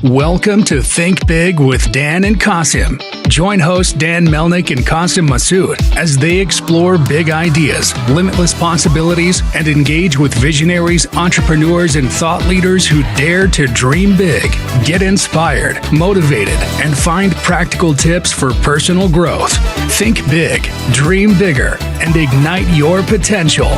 Welcome to Think Big with Dan and Qasim. Join hosts Dan Melnick and Qasim Masood as they explore big ideas, limitless possibilities, and engage with visionaries, entrepreneurs, and thought leaders who dare to dream big, get inspired, motivated, and find practical tips for personal growth. Think big, dream bigger, and ignite your potential.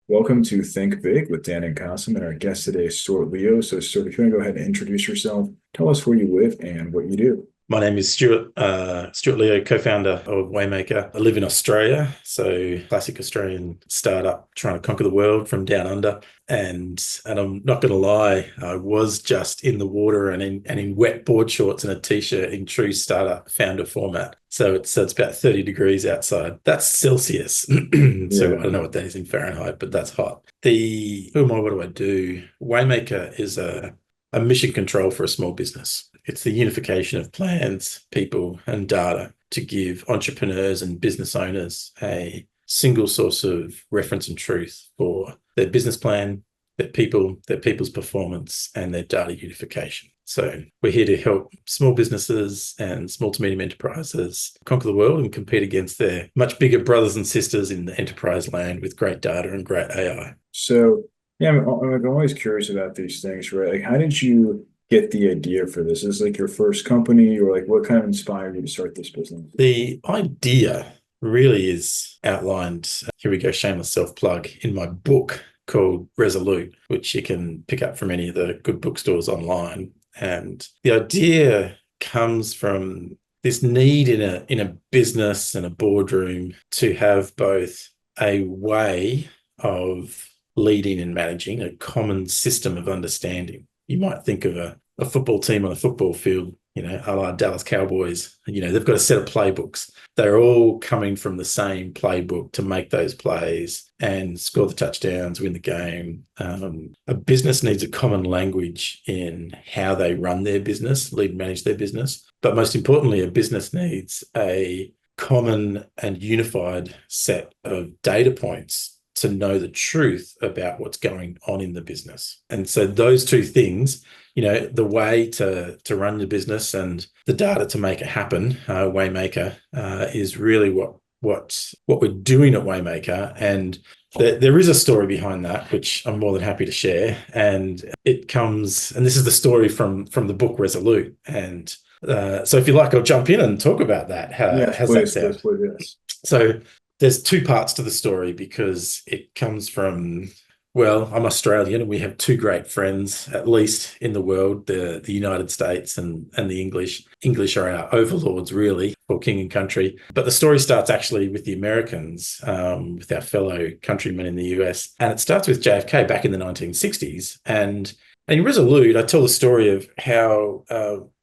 Welcome to Think Big with Dan and Qasim, and our guest today is Stuart Leo. So, Stuart, if you want to go ahead and introduce yourself, tell us where you live and what you do. My name is Stuart Leo, co-founder of Waymaker. I live in Australia, so classic Australian startup trying to conquer the world from down under. And I'm not going to lie, I was just in the water and in wet board shorts and a t-shirt in true startup founder format. So it's about 30 degrees outside. That's Celsius. So I don't know what that is in Fahrenheit, but that's hot. Who am I? What do I do? Waymaker is a mission control for a small business. It's the unification of plans, people, and data to give entrepreneurs and business owners a single source of reference and truth for their business plan, their people's performance, and their data unification. So we're here to help small businesses and small to medium enterprises conquer the world and compete against their much bigger brothers and sisters in the enterprise land with great data and great AI. So, I'm always curious about these things, right? Like, how did you get the idea for this? Is this like your first company, or like what kind of inspired you to start this business? The idea really is outlined, here we go, shameless self-plug, in my book called Resolute, which you can pick up from any of the good bookstores online. And the idea comes from this need in a business and a boardroom to have both a way of leading and managing, a common system of understanding. You might think of a football team on a football field, a la Dallas Cowboys. They've got a set of playbooks. They're all coming from the same playbook to make those plays and score the touchdowns, win the game. A business needs a common language in how they run their business, lead and manage their business. But most importantly, a business needs a common and unified set of data points to know the truth about what's going on in the business. And so those two things, the way to run the business and the data to make it happen, Waymaker, is really what we're doing at Waymaker. And there is a story behind that, which I'm more than happy to share. And it comes, and this is the story from the book Resolute. And so if you like, I'll jump in and talk about that. How's that sound? Please. So there's two parts to the story because it comes from, I'm Australian and we have two great friends, at least in the world, the United States and the English. English are our overlords, really, for king and country. But the story starts actually with the Americans, with our fellow countrymen in the US. And it starts with JFK back in the 1960s. And in Resolute, I tell the story of how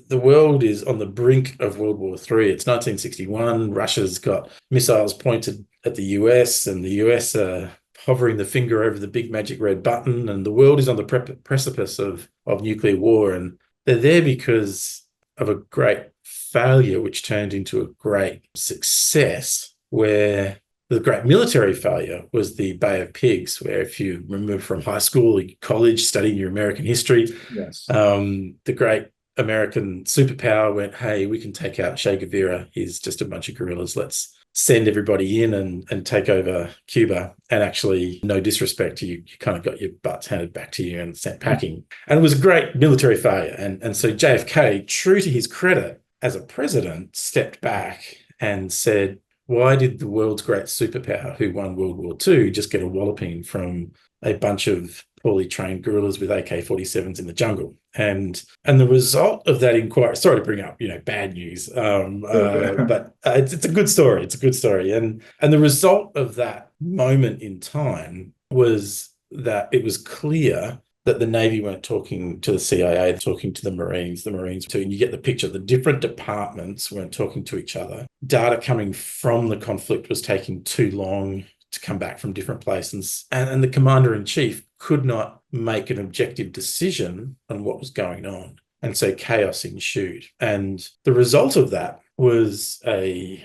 the world is on the brink of World War III. It's 1961. Russia's got missiles pointed at the US, and the US are hovering the finger over the big magic red button, and the world is on the precipice of nuclear war. And they're there because of a great failure, which turned into a great success, where the great military failure was the Bay of Pigs, where if you remember from high school or college studying your American history, yes, the great American superpower went, hey, we can take out Che Guevara. He's just a bunch of guerrillas. Let's send everybody in and take over Cuba. And actually, no disrespect to you, you kind of got your butts handed back to you and sent packing. And it was a great military failure. And so JFK, true to his credit as a president, stepped back and said, why did the world's great superpower who won World War II just get a walloping from a bunch of poorly trained guerrillas with AK-47s in the jungle? And the result of that inquiry, sorry to bring up, bad news, but it's a good story. It's a good story. And the result of that moment in time was that it was clear that the Navy weren't talking to the CIA, talking to the Marines too. And you get the picture. The different departments weren't talking to each other. Data coming from the conflict was taking too long to come back from different places. And the commander-in-chief could not make an objective decision on what was going on. And so chaos ensued. And the result of that was a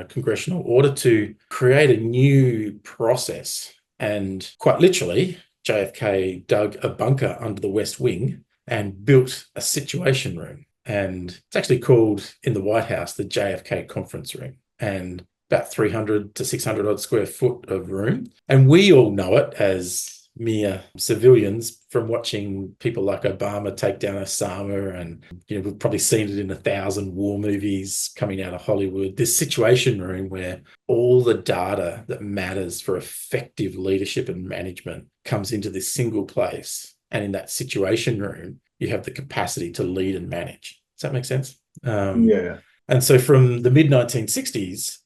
congressional order to create a new process. And quite literally, JFK dug a bunker under the West Wing and built a situation room. And it's actually called in the White House the JFK conference room, and about 300 to 600 odd square foot of room. And we all know it as mere civilians from watching people like Obama take down Osama, and we've probably seen it in 1,000 war movies coming out of Hollywood. This situation room where all the data that matters for effective leadership and management comes into this single place. And in that situation room, you have the capacity to lead and manage. Does that make sense? Yeah. And so from the mid-1960s,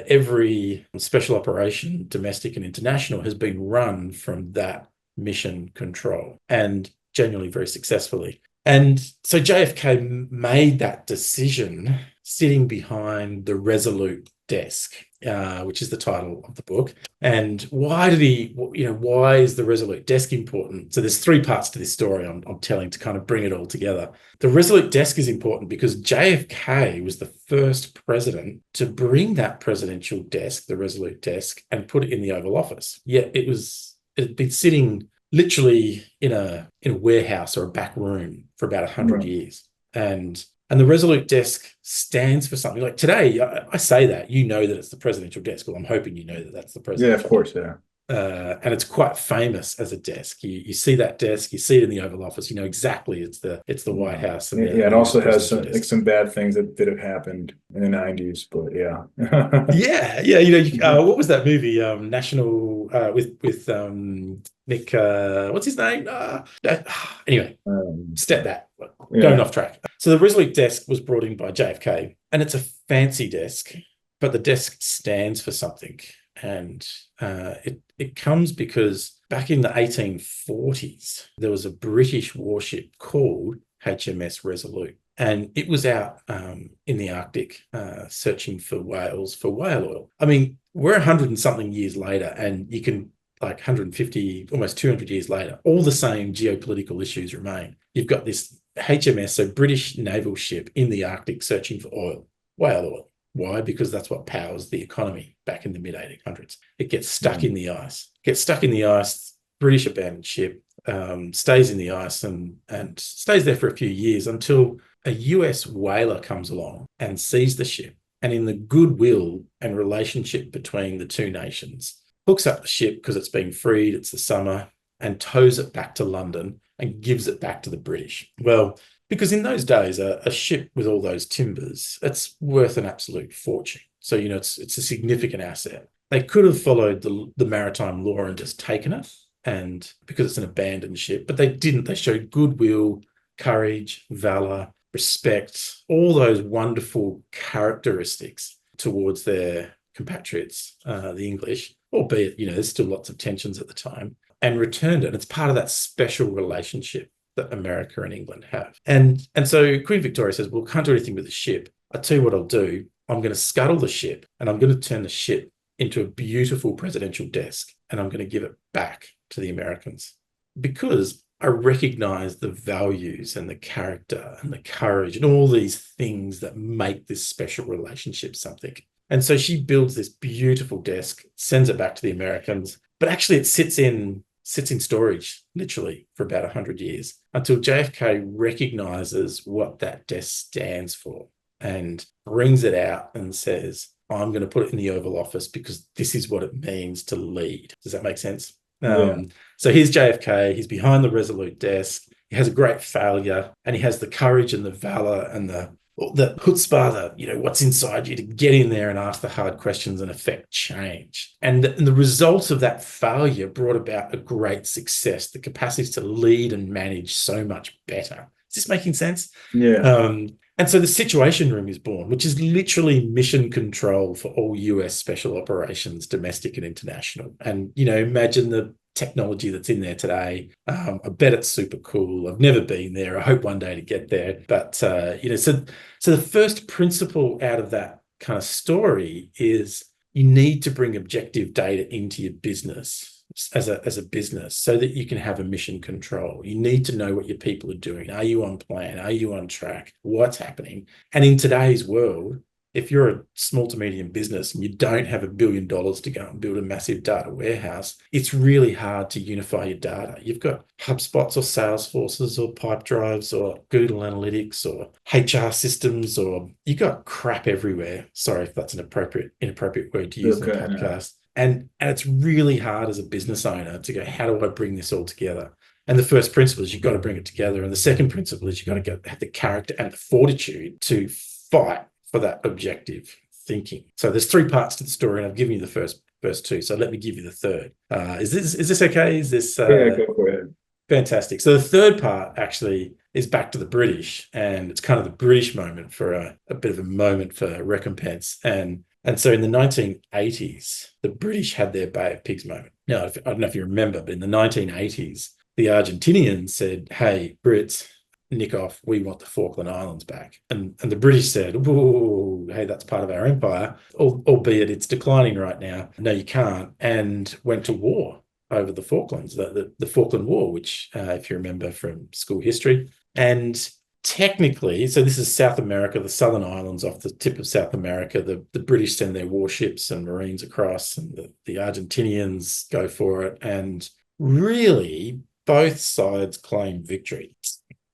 every special operation, domestic and international, has been run from that mission control, and genuinely very successfully. And so JFK made that decision sitting behind the Resolute desk, which is the title of the book. And why is the Resolute desk important? So there's three parts to this story I'm telling to kind of bring it all together. The Resolute desk is important because JFK was the first president to bring that presidential desk, the Resolute desk, and put it in the Oval Office. Yet it had been sitting literally in a warehouse or a back room for about 100 years. And the Resolute desk stands for something. Like today, I say that, that it's the presidential desk. Well, I'm hoping you know that that's the presidential. Yeah, of course, yeah. And it's quite famous as a desk. You see that desk, you see it in the Oval Office. You know exactly it's the White House. And it also has some bad things that have happened in the 90s, but yeah. Yeah. What was that movie? National with Nick. What's his name? Anyway, step that. Going off track. So the Resolute desk was brought in by JFK, and it's a fancy desk, but the desk stands for something. And it comes because back in the 1840s, there was a British warship called HMS Resolute, and it was out in the Arctic searching for whales for whale oil. I mean, we're 100 and something years later, and you can, like 150, almost 200 years later, all the same geopolitical issues remain. You've got this HMS, so British naval ship in the Arctic searching for oil, whale oil. Why? Because that's what powers the economy back in the mid-1800s. It gets stuck in the ice. British abandoned ship, stays in the ice and stays there for a few years until a US whaler comes along and sees the ship. And in the goodwill and relationship between the two nations, hooks up the ship because it's been freed, it's the summer, and tows it back to London and gives it back to the British. Well, because in those days, a ship with all those timbers, it's worth an absolute fortune. So, it's a significant asset. They could have followed the maritime law and just taken it, and because it's an abandoned ship, but they didn't. They showed goodwill, courage, valor, respect, all those wonderful characteristics towards their compatriots, the English, albeit, there's still lots of tensions at the time, and returned it. It's part of that special relationship that America and England have. And so Queen Victoria says, well, can't do anything with the ship. I'll tell you what I'll do. I'm going to scuttle the ship, and I'm going to turn the ship into a beautiful presidential desk, and I'm going to give it back to the Americans because I recognize the values and the character and the courage and all these things that make this special relationship something. And so she builds this beautiful desk, sends it back to the Americans, but actually it sits in storage literally for about 100 years until JFK recognizes what that desk stands for and brings it out and says, I'm going to put it in the Oval Office because this is what it means to lead. Does that make sense? So here's JFK, he's behind the Resolute desk, he has a great failure, and he has the courage and the valor and the chutzpah, what's inside you to get in there and ask the hard questions and affect change. And the result of that failure brought about a great success, the capacity to lead and manage so much better. Is this making sense? Yeah. And so the Situation Room is born, which is literally mission control for all US special operations, domestic and international. And, imagine the technology that's in there today. I bet it's super cool. I've never been there. I hope one day to get there. But, so the first principle out of that kind of story is you need to bring objective data into your business as a business so that you can have a mission control. You need to know what your people are doing. Are you on plan? Are you on track? What's happening? And in today's world, if you're a small to medium business and you don't have $1 billion to go and build a massive data warehouse, it's really hard to unify your data. You've got HubSpots or Salesforces or Pipedrives or Google Analytics or HR systems, or you got crap everywhere. Sorry if that's an inappropriate word to use in a podcast. And it's really hard as a business owner to go, how do I bring this all together? And the first principle is you've got to bring it together. And the second principle is you've got to have the character and the fortitude to fight for that objective thinking. So there's 3 parts to the story, and I've given you the first 2. So let me give you the third. Is this okay? Is this yeah, go for it. Fantastic. So the third part actually is back to the British, and it's kind of the British moment for a bit of a moment for recompense. And so in the 1980s, the British had their Bay of Pigs moment. Now, I don't know if you remember, but in the 1980s, the Argentinians said, hey, Brits, nick off, we want the Falkland Islands back. And the British said, oh, hey, that's part of our empire, albeit it's declining right now. No, you can't. And went to war over the Falklands, the Falkland War, which, if you remember from school history. And technically, so this is South America, the Southern Islands off the tip of South America. The British send their warships and Marines across, and the Argentinians go for it. And really, both sides claim victory.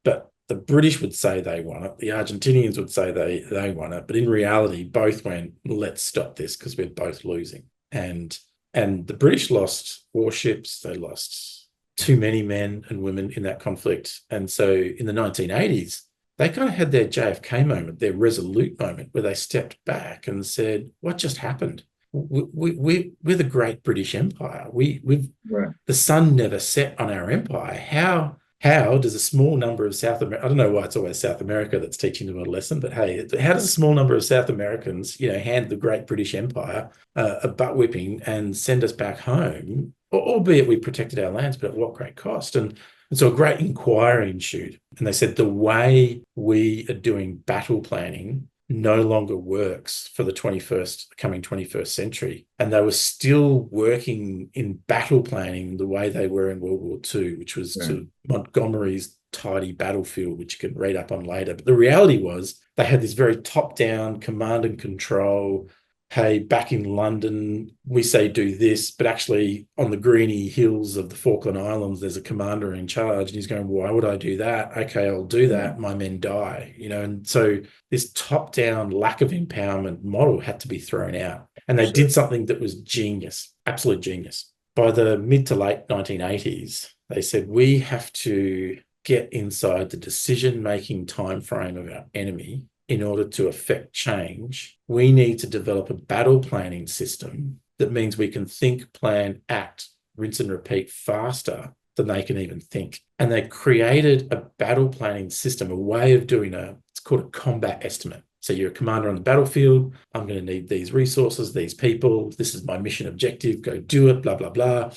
But the British would say they won it. The Argentinians would say they won it. But in reality, both went, let's stop this because we're both losing. And the British lost warships. They lost too many men and women in that conflict. And so in the 1980s, they kind of had their JFK moment, their resolute moment, where they stepped back and said, what just happened? We're the great British Empire. The sun never set on our empire. How does a small number of South America, I don't know why it's always South America that's teaching them a lesson, but hey, how does a small number of South Americans, hand the great British Empire a butt whipping and send us back home, albeit we protected our lands, but at what great cost? And so a great inquiry ensued. And they said the way we are doing battle planning no longer works for the coming 21st century. And they were still working in battle planning the way they were in World War II, which was sort of Montgomery's tidy battlefield, which you can read up on later. But the reality was they had this very top-down command and control. Hey, back in London, we say do this, but actually on the greeny hills of the Falkland Islands, there's a commander in charge, and he's going, why would I do that? Okay, I'll do that. My men die, and so this top-down lack of empowerment model had to be thrown out. And they did something that was genius, absolute genius. By the mid to late 1980s, they said, we have to get inside the decision-making timeframe of our enemy. In order to affect change, we need to develop a battle planning system that means we can think, plan, act, rinse and repeat faster than they can even think. And they created a battle planning system, a way of doing it's called a combat estimate. So you're a commander on the battlefield. I'm going to need these resources, these people. This is my mission objective. Go do it, blah, blah, blah.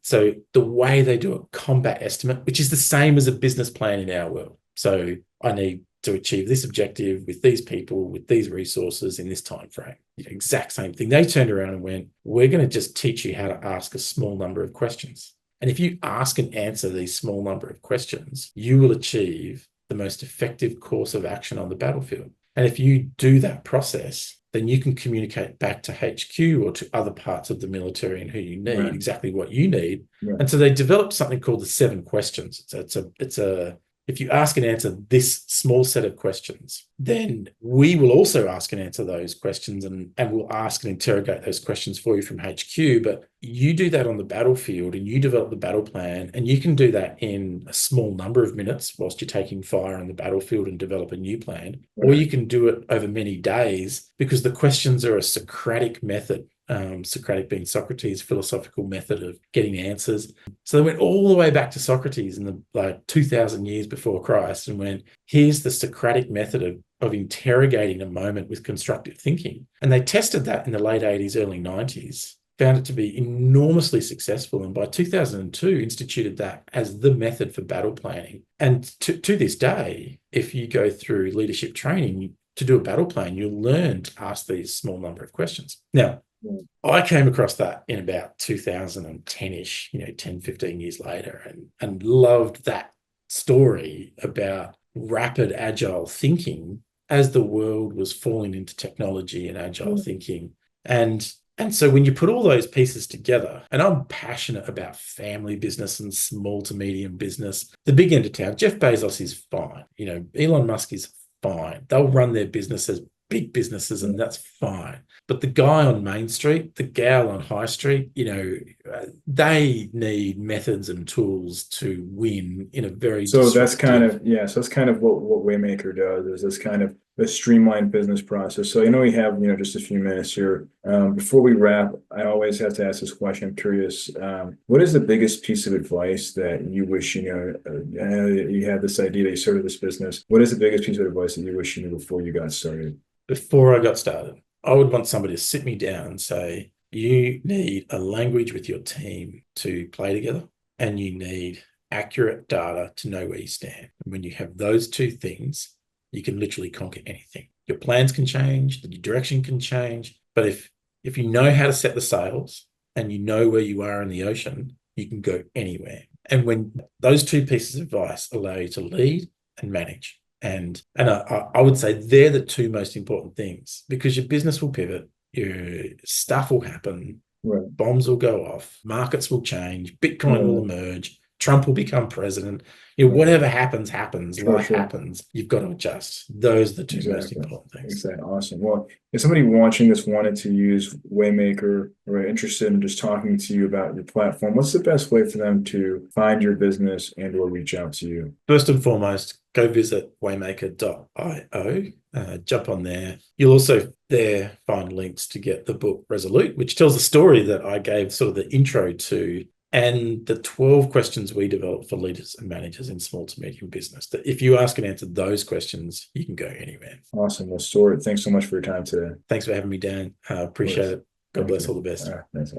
So the way they do a combat estimate, which is the same as a business plan in our world. So I need to achieve this objective with these people, with these resources in this time frame. Exact same thing. They turned around and went, we're going to just teach you how to ask a small number of questions. And if you ask and answer these small number of questions, you will achieve the most effective course of action on the battlefield. And if you do that process, then you can communicate back to HQ or to other parts of the military and who you need, exactly what you need. And so they developed something called the 7 questions. If you ask and answer this small set of questions, then we will also ask and answer those questions, and we'll ask and interrogate those questions for you from HQ. But you do that on the battlefield and you develop the battle plan, and you can do that in a small number of minutes whilst you're taking fire on the battlefield and develop a new plan. Or you can do it over many days because the questions are a Socratic method. Socratic being Socrates' philosophical method of getting answers. So they went all the way back to Socrates in the 2,000 years before Christ and went, here's the Socratic method of interrogating a moment with constructive thinking. And they tested that in the late 80s, early 90s, found it to be enormously successful. And by 2002, instituted that as the method for battle planning. And to this day, if you go through leadership training, to do a battle plan, you'll learn to ask these small number of questions. Now, I came across that in about 2010-ish, 10, 15 years later, and loved that story about rapid agile thinking as the world was falling into technology and agile thinking. And so when you put all those pieces together, and I'm passionate about family business and small to medium business, the big end of town, Jeff Bezos is fine. Elon Musk is fine. They'll run their business as big businesses, and that's fine. But the guy on Main Street, the gal on High Street, they need methods and tools to win in a very So that's kind disruptive. of, yeah, so that's kind of what Waymaker does, is this kind of a streamlined business process. So I know we have, just a few minutes here. Before we wrap, I always have to ask this question. I'm curious, what is the biggest piece of advice that you wish, you had this idea that you started this business? What is the biggest piece of advice that you wish you knew before you got started? Before I got started, I would want somebody to sit me down and say, you need a language with your team to play together, and you need accurate data to know where you stand. And when you have those two things, you can literally conquer anything. Your plans can change, your direction can change. But if you know how to set the sails and you know where you are in the ocean, you can go anywhere. And when those two pieces of advice allow you to lead and manage. And I would say they're the two most important things, because your business will pivot, your stuff will happen, Right. bombs will go off, markets will change, Bitcoin will emerge, Trump will become president. Whatever happens, life happens. You've got to adjust. Those are the two most important things. Exactly. Awesome. Well, if somebody watching this wanted to use Waymaker, or interested in just talking to you about your platform, what's the best way for them to find your business and or reach out to you? First and foremost, go visit waymaker.io. Jump on there. You'll also there find links to get the book Resolute, which tells the story that I gave sort of the intro to, and the 12 questions we developed for leaders and managers in small to medium business. That if you ask and answer those questions, you can go anywhere. Awesome. Well, Stuart, thanks so much for your time today. Thanks for having me, Dan. Appreciate it. God bless. All the best. All right, thanks.